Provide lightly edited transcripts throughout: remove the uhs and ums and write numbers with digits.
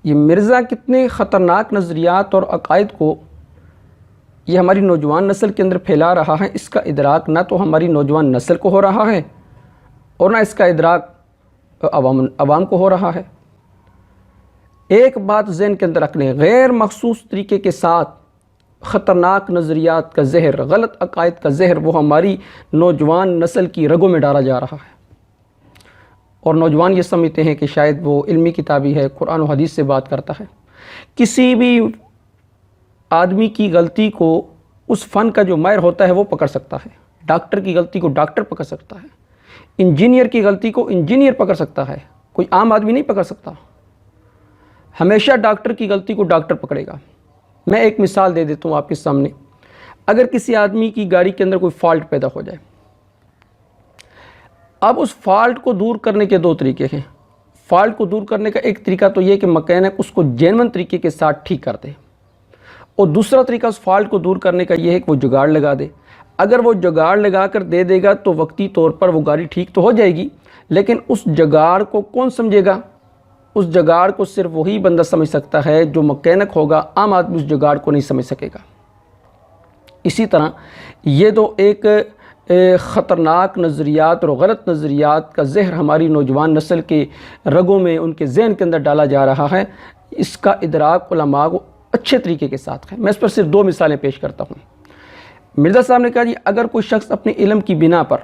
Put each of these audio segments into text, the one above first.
یہ مرزا کتنے خطرناک نظریات اور عقائد کو یہ ہماری نوجوان نسل کے اندر پھیلا رہا ہے، اس کا ادراک نہ تو ہماری نوجوان نسل کو ہو رہا ہے اور نہ اس کا ادراک عوام کو ہو رہا ہے۔ ایک بات ذہن کے اندر رکھ لیں، غیر مخصوص طریقے کے ساتھ خطرناک نظریات کا زہر، غلط عقائد کا زہر وہ ہماری نوجوان نسل کی رگوں میں ڈالا جا رہا ہے، اور نوجوان یہ سمجھتے ہیں کہ شاید وہ علمی کتابی ہے، قرآن و حدیث سے بات کرتا ہے۔ کسی بھی آدمی کی غلطی کو اس فن کا جو ماہر ہوتا ہے وہ پکڑ سکتا ہے، ڈاکٹر کی غلطی کو ڈاکٹر پکڑ سکتا ہے، انجینئر کی غلطی کو انجینئر پکڑ سکتا ہے، کوئی عام آدمی نہیں پکڑ سکتا۔ ہمیشہ ڈاکٹر کی غلطی کو ڈاکٹر پکڑے گا۔ میں ایک مثال دے دیتا ہوں آپ کے سامنے۔ اگر کسی آدمی کی گاڑی کے اندر کوئی فالٹ پیدا ہو جائے، اب اس فالٹ کو دور کرنے کے دو طریقے ہیں۔ فالٹ کو دور کرنے کا ایک طریقہ تو یہ کہ مکینک اس کو جینون طریقے کے ساتھ ٹھیک کر دے، اور دوسرا طریقہ اس فالٹ کو دور کرنے کا یہ ہے کہ وہ جگاڑ لگا دے۔ اگر وہ جگاڑ لگا کر دے دے گا تو وقتی طور پر وہ گاڑی ٹھیک تو ہو جائے گی، لیکن اس جگاڑ کو کون سمجھے گا؟ اس جگاڑ کو صرف وہی بندہ سمجھ سکتا ہے جو مکینک ہوگا، عام آدمی اس جگاڑ کو نہیں سمجھ سکے گا۔ اسی طرح یہ تو ایک خطرناک نظریات اور غلط نظریات کا زہر ہماری نوجوان نسل کے رگوں میں، ان کے ذہن کے اندر ڈالا جا رہا ہے۔ اس کا ادراک علماء کو اچھے طریقے کے ساتھ ہے۔ میں اس پر صرف دو مثالیں پیش کرتا ہوں۔ مرزا صاحب نے کہا جی اگر کوئی شخص اپنے علم کی بنا پر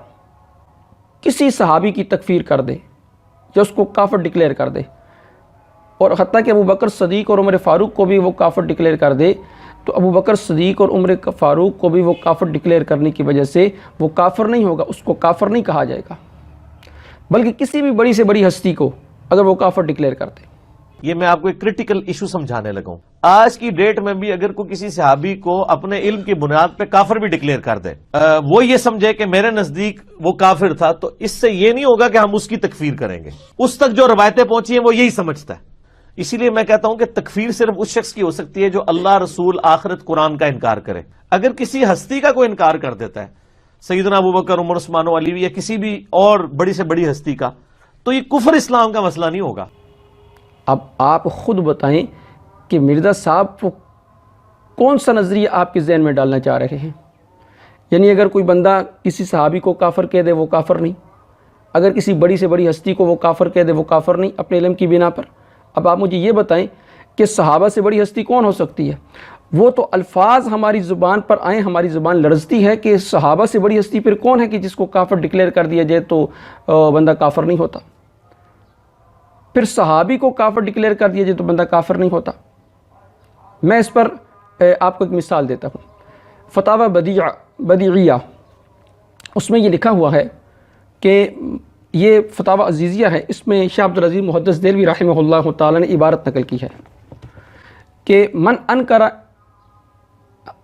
کسی صحابی کی تکفیر کر دے یا اس کو کافر ڈکلیئر کر دے، اور حتیٰ کہ ابوبکر صدیق اور عمر فاروق کو بھی وہ کافر ڈکلیئر کر دے، تو ابوبکر صدیق اور عمر فاروق کو بھی وہ کافر ڈکلیئر کرنے کی وجہ سے وہ کافر نہیں ہوگا، اس کو کافر نہیں کہا جائے گا، بلکہ کسی بھی بڑی سے بڑی ہستی کو اگر وہ کافر ڈکلیئر کر دے۔ یہ میں آپ کو ایک کرٹیکل ایشو سمجھانے لگا ہوں۔ آج کی ڈیٹ میں بھی اگر کوئی کسی صحابی کو اپنے علم کی بنیاد پہ کافر بھی ڈکلیئر کر دے، وہ یہ سمجھے کہ میرے نزدیک وہ کافر تھا، تو اس سے یہ نہیں ہوگا کہ ہم اس کی تکفیر کریں گے۔ اس تک جو روایتیں پہنچی ہیں وہ یہی سمجھتا ہے۔ اسی لیے میں کہتا ہوں کہ تکفیر صرف اس شخص کی ہو سکتی ہے جو اللہ، رسول، آخرت، قرآن کا انکار کرے۔ اگر کسی ہستی کا کوئی انکار کر دیتا ہے، سیدنا ابوبکر، عمر، عثمان و علی یا کسی بھی اور بڑی سے بڑی ہستی کا، تو یہ کفر اسلام کا مسئلہ نہیں ہوگا۔ اب آپ خود بتائیں کہ مرزا صاحب کون سا نظریہ آپ کے ذہن میں ڈالنا چاہ رہے ہیں؟ یعنی اگر کوئی بندہ کسی صحابی کو کافر کہہ دے وہ کافر نہیں، اگر کسی بڑی سے بڑی ہستی کو وہ کافر کہہ دے وہ کافر نہیں اپنے علم کی بنا پر۔ اب آپ مجھے یہ بتائیں کہ صحابہ سے بڑی ہستی کون ہو سکتی ہے؟ وہ تو الفاظ ہماری زبان پر آئیں، ہماری زبان لرزتی ہے کہ صحابہ سے بڑی ہستی پھر کون ہے کہ جس کو کافر ڈکلیئر کر دیا جائے تو بندہ کافر نہیں ہوتا؟ پھر صحابی کو کافر ڈکلیئر کر دیا جائے تو بندہ کافر نہیں ہوتا۔ میں اس پر آپ کو ایک مثال دیتا ہوں۔ فتاوی بدیعیہ، اس میں یہ لکھا ہوا ہے کہ یہ فتاوی عزیزیہ ہے، اس میں شاہ عبدالعزیز محدث دہلوی رحمہ اللہ تعالی نے عبارت نقل کی ہے کہ من انکر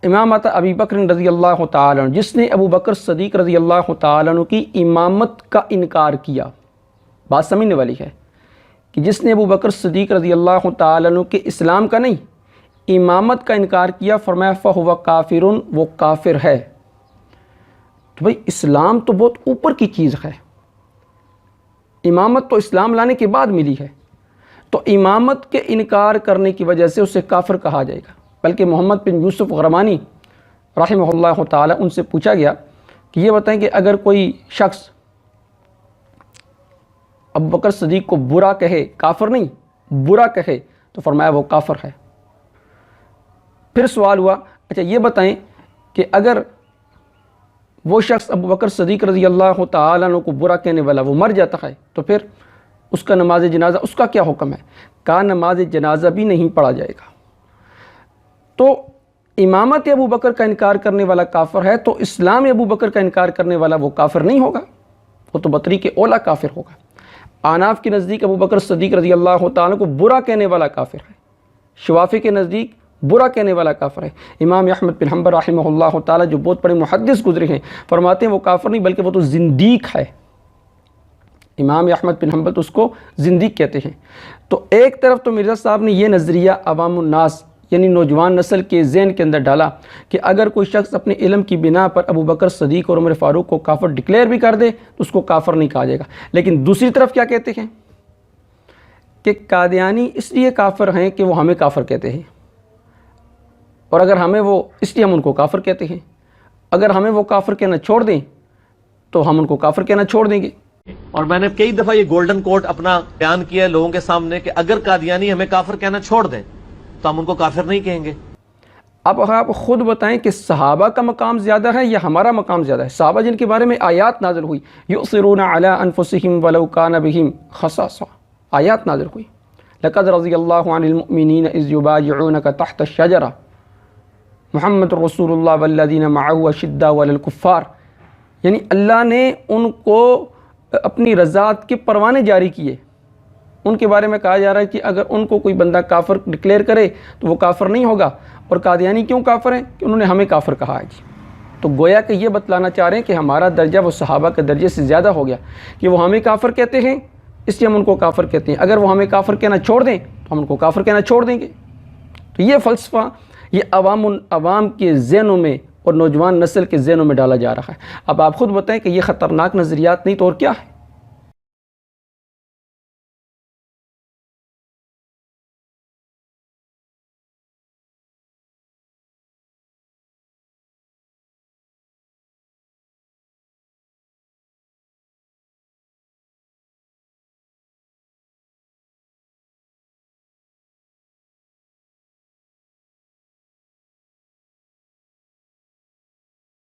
امامت ابی بکر رضی اللہ تعالی عنہ، جس نے ابو بکر صدیق رضی اللہ تعالی عنہ کی امامت کا انکار کیا۔ بات سمجھنے والی ہے کہ جس نے ابو بکر صدیق رضی اللہ تعالی عنہ کے اسلام کا نہیں، امامت کا انکار کیا، فرمایا فہو کافر، وہ کافر ہے۔ تو بھئی اسلام تو بہت اوپر کی چیز ہے، امامت تو اسلام لانے کے بعد ملی ہے، تو امامت کے انکار کرنے کی وجہ سے اسے کافر کہا جائے گا۔ بلکہ محمد بن یوسف غرمانی رحمہ اللہ تعالی، ان سے پوچھا گیا کہ یہ بتائیں کہ اگر کوئی شخص ابو بکر صدیق کو برا کہے، کافر نہیں برا کہے، تو فرمایا وہ کافر ہے۔ پھر سوال ہوا اچھا یہ بتائیں کہ اگر وہ شخص ابو بکر صدیق رضی اللہ تعالی عنہ کو برا کہنے والا وہ مر جاتا ہے تو پھر اس کا نماز جنازہ، اس کا کیا حکم ہے؟ کہا نماز جنازہ بھی نہیں پڑھا جائے گا۔ تو امامت ابو بکر کا انکار کرنے والا کافر ہے، تو اسلام ابو بکر کا انکار کرنے والا وہ کافر نہیں ہوگا، وہ تو بطریق اولا کافر ہوگا۔ احناف کے نزدیک ابو بکر صدیق رضی اللہ تعالیٰ کو برا کہنے والا کافر ہے، شوافی کے نزدیک برا کہنے والا کافر ہے۔ امام احمد بن حنبل رحمہ اللہ تعالیٰ جو بہت بڑے محدث گزرے ہیں، فرماتے ہیں وہ کافر نہیں بلکہ وہ تو زندیق ہے۔ امام احمد بن حنبل تو اس کو زندیق کہتے ہیں۔ تو ایک طرف تو مرزا صاحب نے یہ نظریہ عوام الناس یعنی نوجوان نسل کے ذہن کے اندر ڈالا کہ اگر کوئی شخص اپنے علم کی بنا پر ابو بکر صدیق اور عمر فاروق کو کافر ڈکلیئر بھی کر دے تو اس کو کافر نہیں کہا جائے گا۔ لیکن دوسری طرف کیا کہتے ہیں کہ قادیانی اس لیے کافر ہیں کہ وہ ہمیں کافر کہتے ہیں، اور اگر ہمیں وہ اس لیے ہم ان کو کافر کہتے ہیں، اگر ہمیں وہ کافر کہنا چھوڑ دیں تو ہم ان کو کافر کہنا چھوڑ دیں گے۔ اور میں نے کئی دفعہ یہ گولڈن کوٹ اپنا بیان کیا ہے لوگوں کے سامنے کہ اگر قادیانی ہمیں کافر کہنا چھوڑ دیں تو ہم ان کو کافر نہیں کہیں گے۔ اب آپ خود بتائیں کہ صحابہ کا مقام زیادہ ہے یا ہمارا مقام زیادہ ہے؟ صحابہ جن کے بارے میں آیات نازل ہوئی، یؤثرون علی انفسہم ولو کان بہم خصاصہ، آیات نازل ہوئی، لقد رضی اللہ عن المؤمنین اذ یبایعونک تحت الشجرہ، محمد رسول اللہ والذین معہ اشداء علی الکفار، یعنی اللہ نے ان کو اپنی رضاعت کے پروانے جاری کیے۔ ان کے بارے میں کہا جا رہا ہے کہ اگر ان کو کوئی بندہ کافر ڈکلیئر کرے تو وہ کافر نہیں ہوگا۔ اور قادیانی کیوں کافر ہیں؟ کہ انہوں نے ہمیں کافر کہا ہے جی۔ تو گویا کہ یہ بتلانا چاہ رہے ہیں کہ ہمارا درجہ وہ صحابہ کے درجے سے زیادہ ہو گیا کہ وہ ہمیں کافر کہتے ہیں، اس لیے ہم ان کو کافر کہتے ہیں، اگر وہ ہمیں کافر کہنا چھوڑ دیں تو ہم ان کو کافر کہنا چھوڑ دیں گے۔ تو یہ فلسفہ یہ عوام کے ذہنوں میں اور نوجوان نسل کے ذہنوں میں ڈالا جا رہا ہے۔ اب آپ خود بتائیں کہ یہ خطرناک نظریات نہیں تو اور کیا ہے؟